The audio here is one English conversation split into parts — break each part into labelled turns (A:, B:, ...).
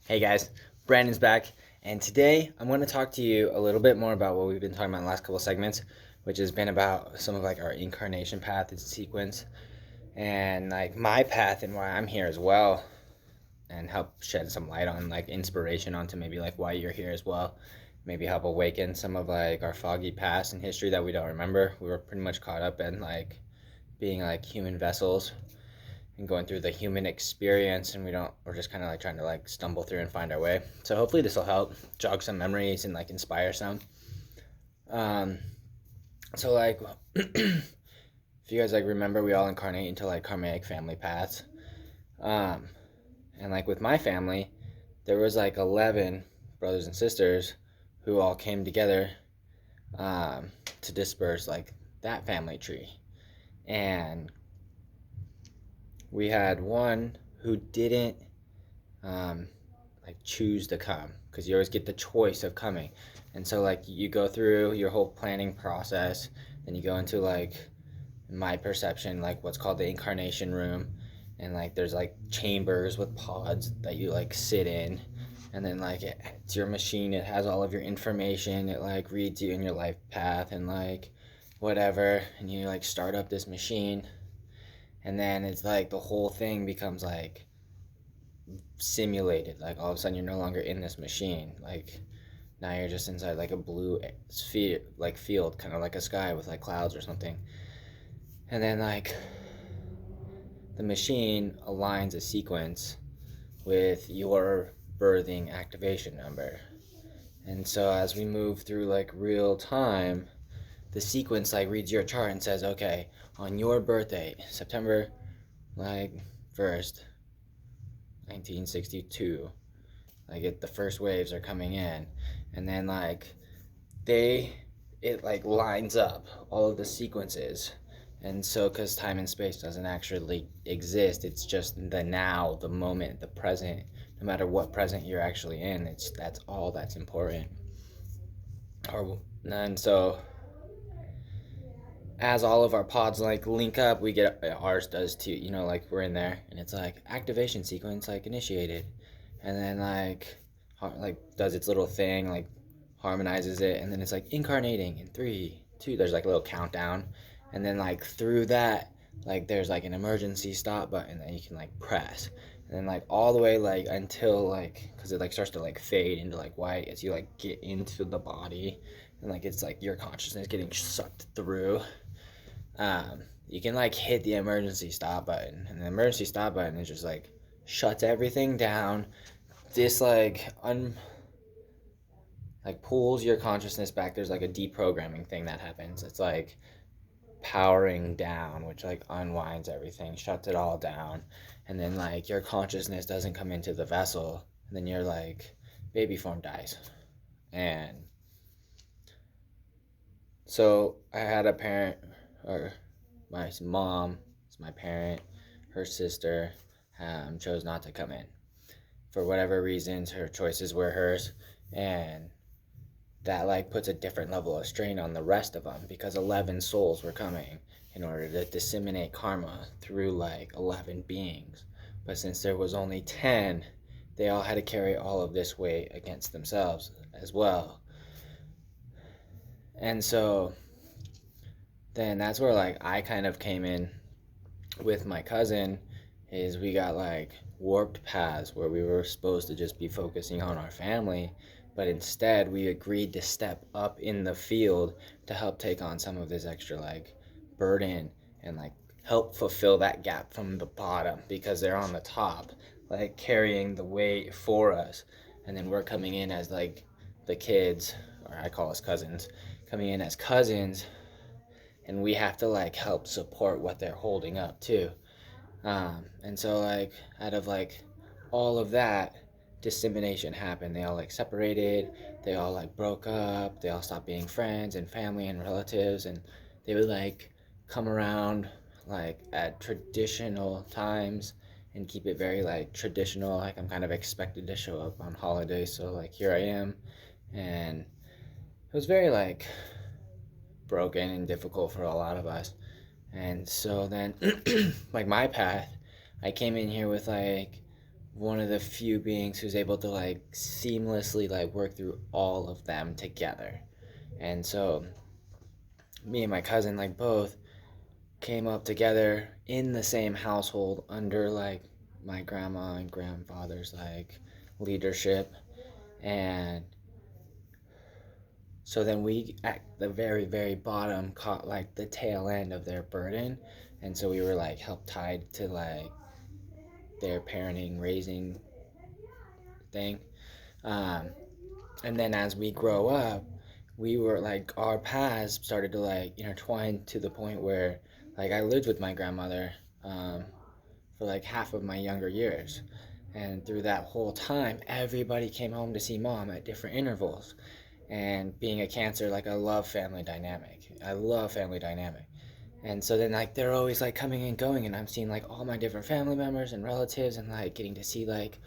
A: Hey guys, Brandon's back, and today I'm going to talk to you a little bit more about what we've been talking about in the last couple segments, which has been about some of like our incarnation path and sequence, and like my path and why I'm here as well, and help shed some light on like inspiration onto maybe like why you're here as well. Maybe help awaken some of like our foggy past and history that we don't remember. We were pretty much caught up in like being like human vessels and going through the human experience, and we're just kind of like trying to like stumble through and find our way. So hopefully this will help jog some memories and like inspire some. um so like if you guys like remember, we all incarnate into like karmic family paths. um and like with my family, there was like 11 brothers and sisters who all came together um to disperse like that family tree. And we had one who didn't um, like choose to come, because you always get the choice of coming. And so like you go through your whole planning process, then you go into like, in my perception, like what's called the incarnation room, and like there's like chambers with pods that you like sit in, and then like it's your machine, it has all of your information, it like reads you in your life path and like whatever, and you like start up this machine, and then it's like the whole thing becomes like simulated. Like all of a sudden you're no longer in this machine. Like now you're just inside like a blue sphere, like field, kind of like a sky with like clouds or something. And then like the machine aligns a sequence with your birthing activation number. And so as we move through like real time, the sequence like reads your chart and says, okay, on your birthday, September like 1st, 1962, like the first waves are coming in, and then like they it like lines up all of the sequences. And so because time and space doesn't actually exist, it's just the now, the moment, the present. No matter what present you're actually in, that's all that's important. Or and so as all of our pods like link up, we get ours does too, like we're in there and it's like activation sequence like initiated. And then like does its little thing, like harmonizes it, and then it's like incarnating in 3 2, there's like a little countdown. And then like through that, like there's like an emergency stop button that you can like press, and then like all the way like until like, because it like starts to like fade into like white as you like get into the body, and like it's like your consciousness getting sucked through. You can like hit the emergency stop button, and the emergency stop button is just like shuts everything down. This like pulls your consciousness back. There's like a deprogramming thing that happens. It's like powering down, which like unwinds everything, shuts it all down, and then like your consciousness doesn't come into the vessel, and then your like baby form dies. And so I had a parent, or my mom is my parent, her sister chose not to come in for whatever reasons. Her choices were hers, and that like puts a different level of strain on the rest of them, because 11 souls were coming in order to disseminate karma through like 11 beings. But since there was only 10, they all had to carry all of this weight against themselves as well. And so then that's where like I kind of came in with my cousin. Is we got like warped paths where we were supposed to just be focusing on our family, but instead we agreed to step up in the field to help take on some of this extra like burden, and like help fulfill that gap from the bottom, because they're on the top like carrying the weight for us. And then we're coming in as like the kids, or I call us cousins, coming in as cousins, and we have to like help support what they're holding up too. And so like out of like all of that, dissemination happened. They all like separated, they all like broke up, they all stopped being friends and family and relatives, and they would like come around like at traditional times and keep it very like traditional. Like I'm kind of expected to show up on holidays, so like here I am. And it was very like broken and difficult for a lot of us. And so then like my path, I came in here with like one of the few beings who's able to like seamlessly like work through all of them together. And so me and my cousin like both came up together in the same household under like my grandma and grandfather's like leadership. And so then we at the very very bottom caught like the tail end of their burden, and so we were like helped tied to like their parenting raising thing. um, and then as we grow up, we were like our paths started to like intertwine to the point where like I lived with my grandmother um, for like half of my younger years. And through that whole time, everybody came home to see mom at different intervals. And being a Cancer, like I love family dynamic. I love family dynamic. And so then like they're always like coming and going, and I'm seeing like all my different family members and relatives, and like getting to see like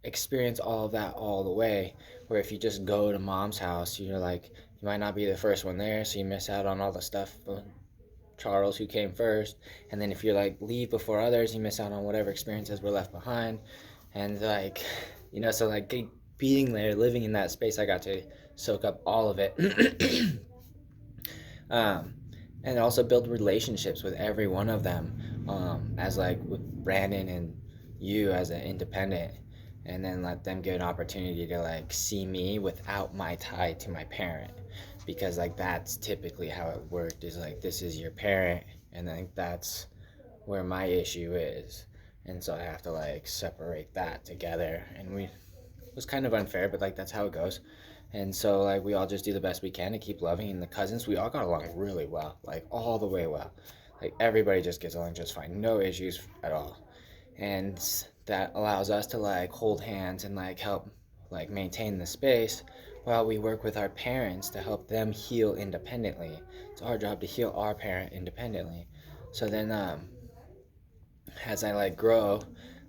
A: experience all of that all the way. Where if you just go to mom's house, you're like you might not be the first one there, so you miss out on all the stuff Charles who came first. And then if you like leave before others, you miss out on whatever experiences were left behind. And like so like being there, living in that space, I got to soak up all of it. um, and also build relationships with every one of them, as like with Brandon and you as an independent, and then let them get an opportunity to like see me without my tie to my parent, because like that's typically how it worked, is like this is your parent, and then that's where my issue is. And so I have to like separate that together, and we it was kind of unfair, but like that's how it goes. And so like we all just do the best we can to keep loving. And the cousins, we all got along really well, like all the way well. Like everybody just gets along just fine, no issues at all. And that allows us to like hold hands and like help like maintain the space while we work with our parents to help them heal independently. It's our job to heal our parent independently. So then as I like grow,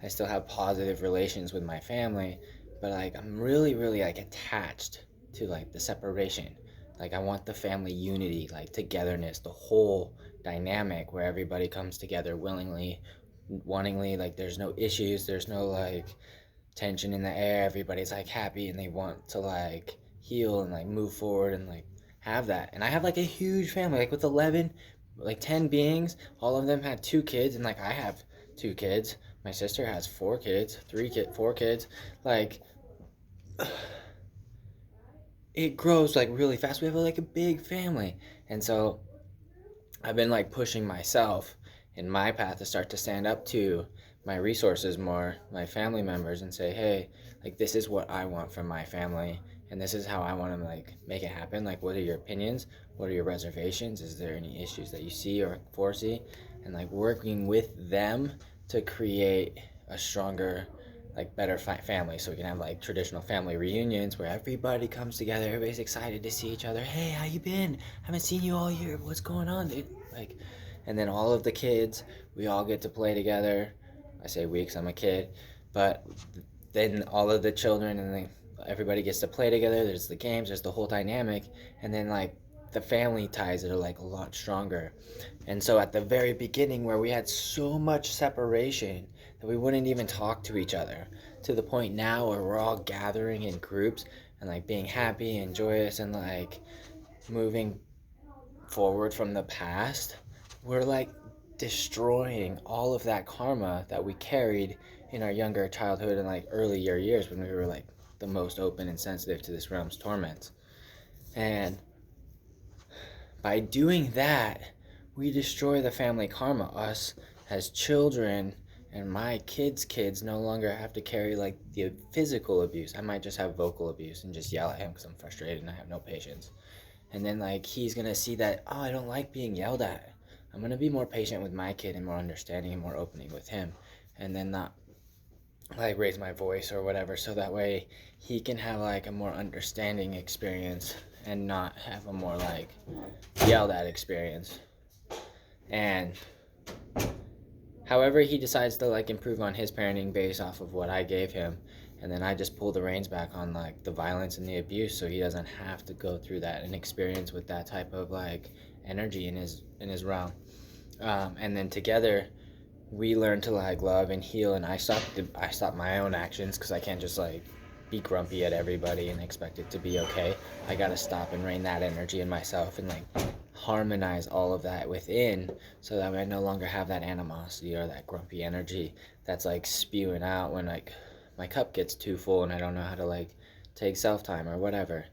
A: I still have positive relations with my family, but like I'm really, really like attached to like the separation. Like I want the family unity, like togetherness, the whole dynamic where everybody comes together willingly, wantingly. Like there's no issues, there's no like tension in the air. Everybody's like happy and they want to like heal and like move forward and like have that. And I have like a huge family, like with 11, like 10 beings. All of them had 2 kids, and like I have 2 kids. My sister has 4 kids, 4 kids. Like it grows like really fast. We have like a big family. And so I've been like pushing myself in my path to start to stand up to my resources more, my family members, and say, hey, like this is what I want from my family, and this is how I want to like make it happen. Like, what are your opinions? What are your reservations? Is there any issues that you see or foresee? And like working with them to create a stronger, like better family, so we can have like traditional family reunions where everybody comes together, everybody's excited to see each other. Hey, how you been? Haven't seen you all year. What's going on, dude? Like, and then all of the kids, we all get to play together. I say we because I'm a kid, but then all of the children and then everybody gets to play together. There's the games, there's the whole dynamic, and then like the family ties that are like a lot stronger. And so at the very beginning, where we had so much separation that we wouldn't even talk to each other, to the point now where we're all gathering in groups and like being happy and joyous and like moving forward from the past, we're like destroying all of that karma that we carried in our younger childhood and like earlier years when we were like the most open and sensitive to this realm's torments. And by doing that, we destroy the family karma. Us as children and my kids no longer have to carry like the physical abuse. I might just have vocal abuse and just yell at him because I'm frustrated and I have no patience. And then like he's gonna see that, oh, I don't like being yelled at. I'm gonna be more patient with my kid and more understanding and more opening with him, and then not like raise my voice or whatever, so that way he can have like a more understanding experience and not have a more like yelled at experience. And however he decides to like improve on his parenting based off of what I gave him, and then I just pull the reins back on like the violence and the abuse, so he doesn't have to go through that and experience with that type of like energy in his realm. And then together we learn to like love and heal, and I stop my own actions because I can't just like be grumpy at everybody and expect it to be okay. I gotta stop and rein that energy in myself and like harmonize all of that within, so that I no longer have that animosity or that grumpy energy that's like spewing out when like my cup gets too full and I don't know how to like take self time or whatever.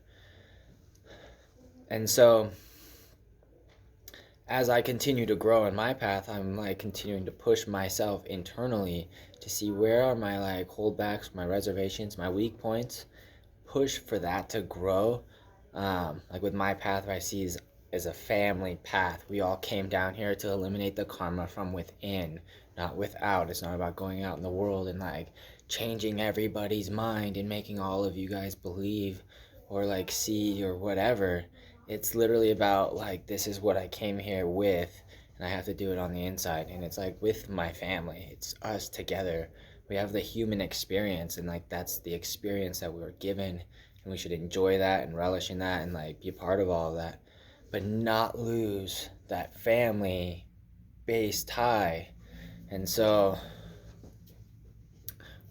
A: And so as I continue to grow in my path, I'm like continuing to push myself internally to see where are my like holdbacks, my reservations, my weak points. Push for that to grow. Like with my path, what I see is a family path. We all came down here to eliminate the karma from within, not without. It's not about going out in the world and like changing everybody's mind and making all of you guys believe or like see or whatever. It's literally about like, this is what I came here with, and I have to do it on the inside. And it's like with my family, it's us together. We have the human experience, and like that's the experience that we were given, and we should enjoy that and relish in that and like be a part of all of that, but not lose that family based tie. And so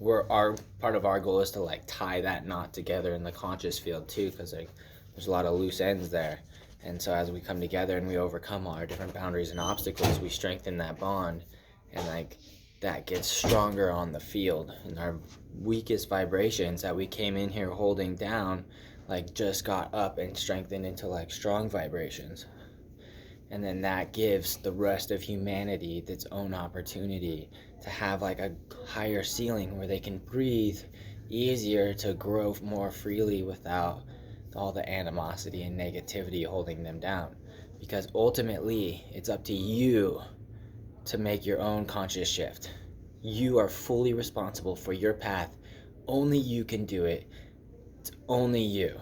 A: our part of our goal is to like tie that knot together in the conscious field too, because like there's a lot of loose ends there. And so as we come together and we overcome all our different boundaries and obstacles, we strengthen that bond, and like that gets stronger on the field. And our weakest vibrations that we came in here holding down like just got up and strengthened into like strong vibrations. And then that gives the rest of humanity its own opportunity to have like a higher ceiling where they can breathe easier, to grow more freely without all the animosity and negativity holding them down. Because ultimately, it's up to you to make your own conscious shift. You are fully responsible for your path. Only you can do it. It's only you.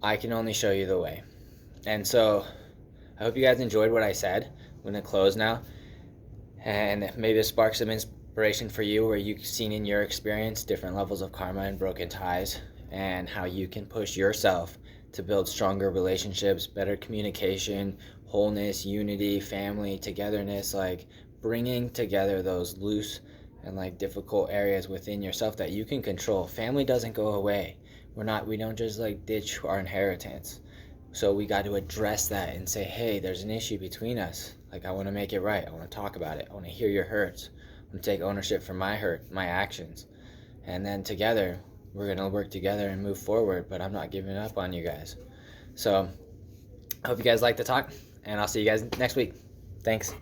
A: I can only show you the way. And so I hope you guys enjoyed what I said. I'm going to close now. And maybe it sparks some inspiration for you, where you've seen in your experience different levels of karma and broken ties, and how you can push yourself to build stronger relationships, better communication, wholeness, unity, family, togetherness, like bringing together those loose and like difficult areas within yourself that you can control. Family doesn't go away. We don't just like ditch our inheritance. So we got to address that and say, hey, there's an issue between us. Like, I want to make it right. I want to talk about it. I want to hear your hurts. I want to take ownership for my hurt, my actions. And then together, we're going to work together and move forward. But I'm not giving up on you guys. So I hope you guys like the talk, and I'll see you guys next week. Thanks.